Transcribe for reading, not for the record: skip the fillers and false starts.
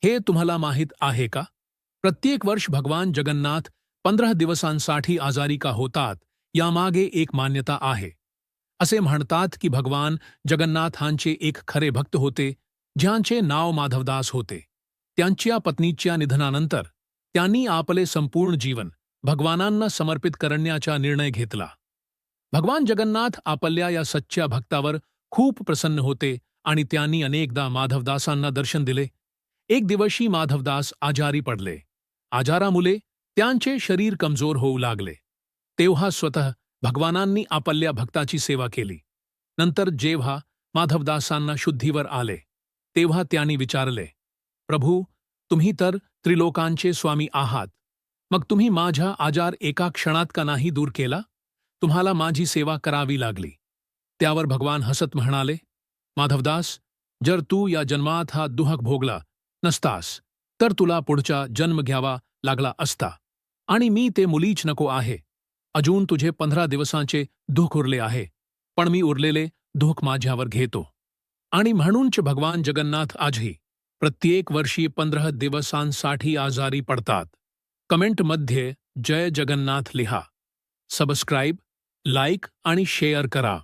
हे तुम्हाला माहीत आहे का? प्रत्येक वर्ष भगवान जगन्नाथ 15 दिवसांसाठी आजारी का होतात यामागे एक मान्यता आहे. असे म्हणतात की भगवान जगन्नाथांचे एक खरे भक्त होते, ज्यांचे नाव माधवदास होते. त्यांच्या पत्नीच्या निधनानंतर त्यांनी आपले संपूर्ण जीवन भगवानांना समर्पित करण्याचा निर्णय घेतला. भगवान जगन्नाथ आपल्या या सच्च्या भक्तावर खूप प्रसन्न होते आणि त्यांनी अनेकदा माधवदासांना दर्शन दिले. एक दिवशी माधवदास आजारी पडले. आजारामुळे त्यांचे शरीर कमजोर होऊ लागले. तेव्हा स्वतः भगवानांनी आपल्या भक्ताची सेवा केली. नंतर जेव्हा माधवदासांना शुद्धीवर आले, तेव्हा त्यांनी विचारले, प्रभू, तुम्ही तर त्रिलोकांचे स्वामी आहात. मग तुम्ही माझा आजार एका क्षणात का नाही दूर केला? तुम्हाला माझी सेवा करावी लागली. त्यावर भगवान हसत म्हणाले, माधवदास, जर तू या जन्मात हा दुःख भोगला नसतास तर तुला पुढचा जन्म घ्यावा लागला असता. आणि मी ते मुलीच नको आहे. अजून तुझे 15 दिवसांचे दुःख उरले आहे, पण मी उरलेले दुःख माझ्यावर घेतो. आणि म्हणूनच भगवान जगन्नाथ आजही प्रत्येक वर्षी 15 दिवसांसाठी आजारी पडतात. कमेंटमध्ये जय जगन्नाथ लिहा. सबस्क्राईब, लाईक आणि शेअर करा.